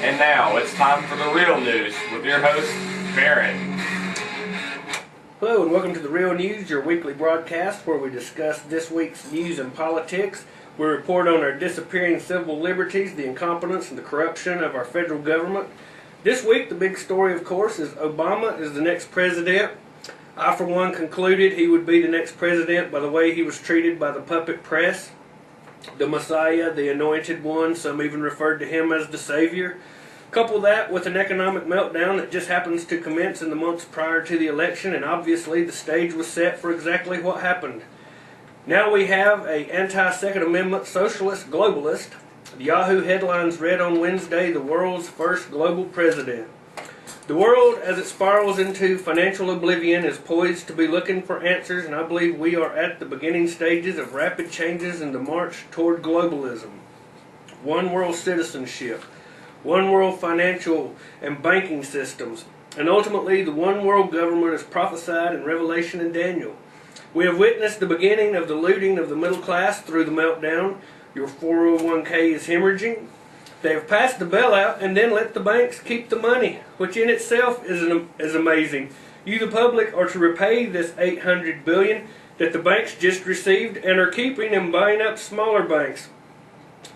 And now it's time for the real news with your host, Baron. Hello and welcome to The Real News, your weekly broadcast where we discuss this week's news and politics. We report on our disappearing civil liberties, the incompetence and the corruption of our federal government. This week the big story, of course, is Obama is the next president. I, for one, concluded he would be the next president by the way he was treated by the puppet press. The Messiah, the anointed one, some even referred to him as the Savior. Couple that with an economic meltdown that just happens to commence in the months prior to the election, and obviously the stage was set for exactly what happened. Now we have an anti-Second Amendment socialist globalist. The Yahoo headlines read on Wednesday, the world's first global president. The world, as it spirals into financial oblivion, is poised to be looking for answers, and I believe we are at the beginning stages of rapid changes in the march toward globalism. One world citizenship, one world financial and banking systems, and ultimately the one world government as prophesied in Revelation and Daniel. We have witnessed the beginning of the looting of the middle class through the meltdown. Your 401k is hemorrhaging. They have passed the bailout and then let the banks keep the money, which in itself is amazing. You, the public, are to repay this $800 billion that the banks just received and are keeping and buying up smaller banks.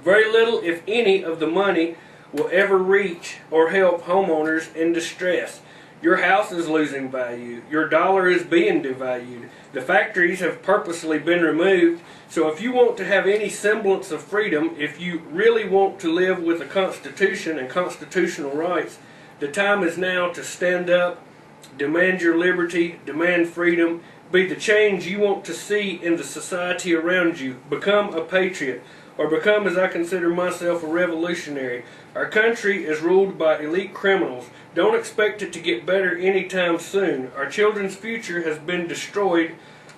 Very little, if any, of the money will ever reach or help homeowners in distress. Your house is losing value. Your dollar is being devalued. The factories have purposely been removed. So if you want to have any semblance of freedom, if you really want to live with a constitution and constitutional rights, the time is now to stand up, demand your liberty, demand freedom, be the change you want to see in the society around you, become a patriot, or become, as I consider myself, a revolutionary. Our country is ruled by elite criminals. Don't expect it to get better anytime soon. Our children's future has been destroyed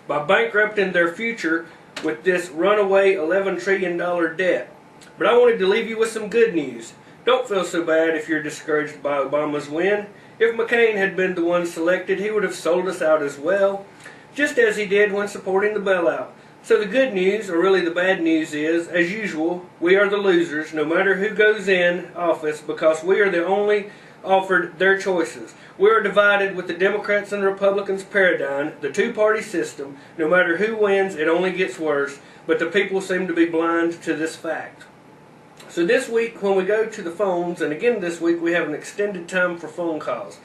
by bankrupting their future with this runaway $11 trillion debt. But I wanted to leave you with some good news. Don't feel so bad if you're discouraged by Obama's win. If McCain had been the one selected, he would have sold us out as well, just as he did when supporting the bailout. So the good news, or really the bad news, is, as usual, we are the losers no matter who goes in office, because we are the only offered their choices. We are divided with the Democrats and Republicans paradigm, the two-party system. No matter who wins, it only gets worse, but the people seem to be blind to this fact. So this week, when we go to the phones, and again this week we have an extended time for phone calls.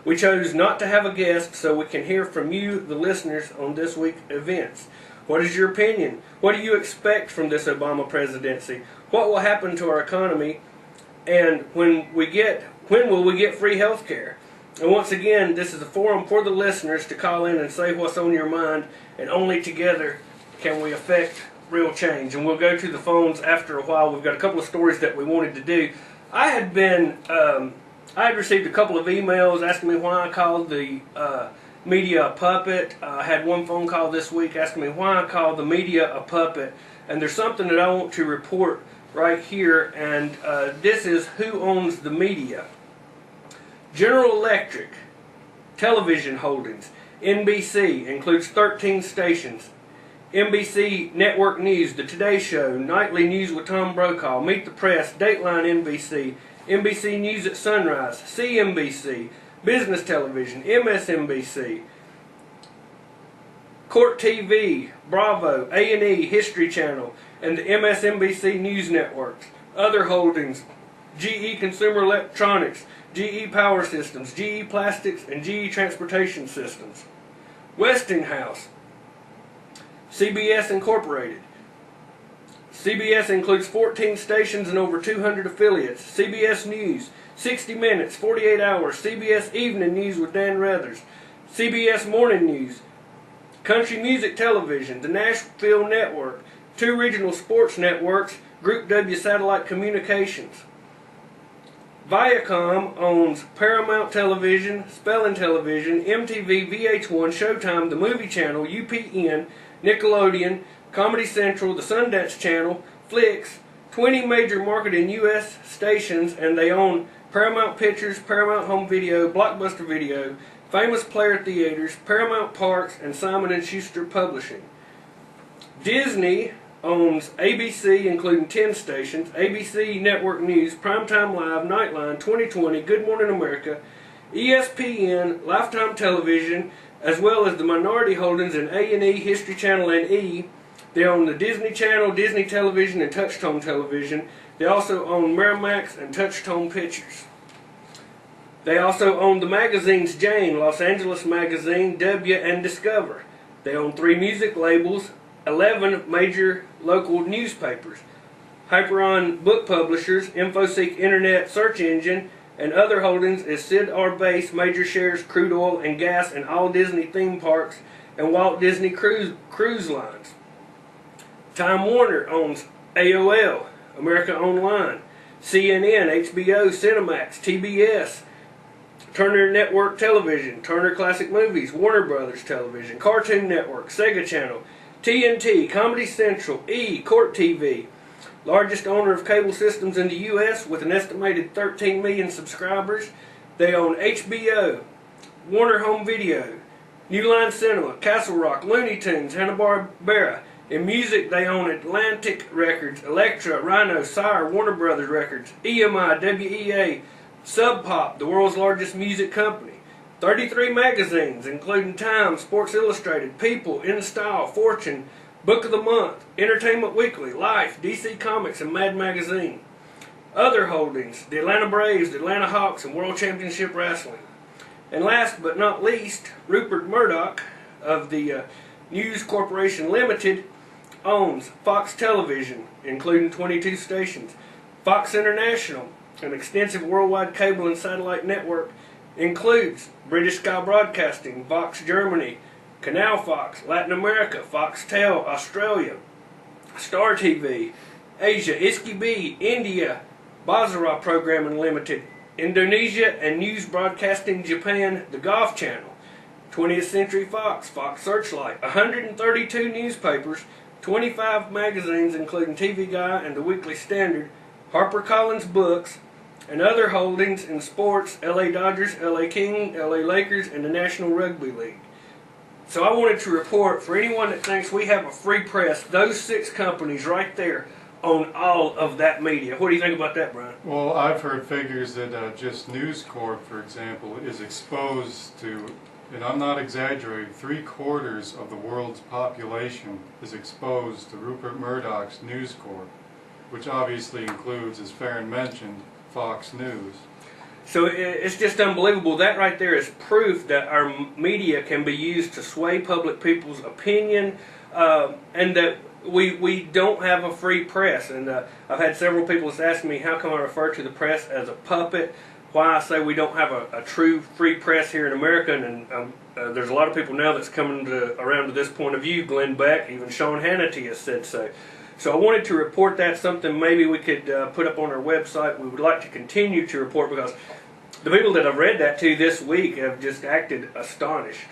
We chose not to have a guest so we can hear from you, the listeners, on this week's events. What is your opinion? What do you expect from this Obama presidency? What will happen to our economy? And when will we get free health care? And once again, this is a forum for the listeners to call in and say what's on your mind, and only together can we affect real change. And we'll go to the phones after a while. We've got a couple of stories that we wanted to do. I had received a couple of emails asking me why I called the media a puppet. I had one phone call this week asking me why I call the media a puppet. And there's something that I want to report right here, and this is who owns the media. General Electric Television Holdings, NBC, includes 13 stations. NBC Network News, The Today Show, Nightly News with Tom Brokaw, Meet the Press, Dateline NBC, NBC News at Sunrise, CNBC, Business Television, MSNBC, Court TV, Bravo, A&E, History Channel, and the MSNBC News Networks. Other holdings, GE Consumer Electronics, GE Power Systems, GE Plastics, and GE Transportation Systems. Westinghouse, CBS Incorporated. CBS includes 14 stations and over 200 affiliates. CBS News, 60 Minutes, 48 Hours, CBS Evening News with Dan Reathers, CBS Morning News, Country Music Television, the Nashville Network, 2 regional sports networks, Group W Satellite Communications. Viacom owns Paramount Television, Spelling Television, MTV, VH1, Showtime, the Movie Channel, UPN, Nickelodeon, Comedy Central, the Sundance Channel, Flix, 20 major marketing U.S. stations, and they own Paramount Pictures, Paramount Home Video, Blockbuster Video, Famous Player Theaters, Paramount Parks, and Simon & Schuster Publishing. Disney owns ABC, including 10 stations, ABC Network News, Primetime Live, Nightline, 2020, Good Morning America, ESPN, Lifetime Television, as well as the minority holdings in A&E, History Channel, and E. They own the Disney Channel, Disney Television, and Touchtone Television. They also own Miramax and Touchtone Pictures. They also own the magazines Jane, Los Angeles Magazine, W, and Discover. They own 3 music labels, 11 major local newspapers, Hyperon Book Publishers, InfoSeek Internet Search Engine, and other holdings is Sid R. Base, major shares, crude oil and gas, and all Disney theme parks and Walt Disney Cruise Lines. Time Warner owns AOL, America Online, CNN, HBO, Cinemax, TBS, Turner Network Television, Turner Classic Movies, Warner Brothers Television, Cartoon Network, Sega Channel, TNT, Comedy Central, E, Court TV, largest owner of cable systems in the U.S. with an estimated 13 million subscribers. They own HBO, Warner Home Video, New Line Cinema, Castle Rock, Looney Tunes, Hanna-Barbera. In music, they own Atlantic Records, Elektra, Rhino, Sire, Warner Brothers Records, EMI, WEA, Sub Pop, the world's largest music company. 33 magazines, including Time, Sports Illustrated, People, In Style, Fortune, Book of the Month, Entertainment Weekly, Life, DC Comics, and Mad Magazine. Other holdings, the Atlanta Braves, the Atlanta Hawks, and World Championship Wrestling. And last but not least, Rupert Murdoch of the News Corporation Limited owns Fox Television, including 22 stations, Fox International, an extensive worldwide cable and satellite network, includes British Sky Broadcasting, Vox Germany, Canal Fox, Latin America, Foxtel, Australia, Star TV, Asia, ISKI-B, India, Bazara Programming Limited, Indonesia, and News Broadcasting Japan, the Golf Channel, 20th Century Fox, Fox Searchlight, 132 newspapers, 25 magazines including TV Guide and the Weekly Standard, HarperCollins Books, and other holdings in sports, LA Dodgers, LA King, LA Lakers, and the National Rugby League. So I wanted to report, for anyone that thinks we have a free press, those 6 companies right there own all of that media. What do you think about that, Brian? Well, I've heard figures that just News Corp, for example, is exposed to, and I'm not exaggerating, 3/4 of the world's population is exposed to Rupert Murdoch's News Corp, which obviously includes, as Farron mentioned, Fox News. So it's just unbelievable. That right there is proof that our media can be used to sway public people's opinion, and that we don't have a free press. And I've had several people ask me, how come I refer to the press as a puppet? Why I say we don't have a true free press here in America. And there's a lot of people now that's coming around to this point of view. Glenn Beck, even Sean Hannity has said so. So I wanted to report that, something maybe we could put up on our website. We would like to continue to report, because the people that I've read that to this week have just acted astonished.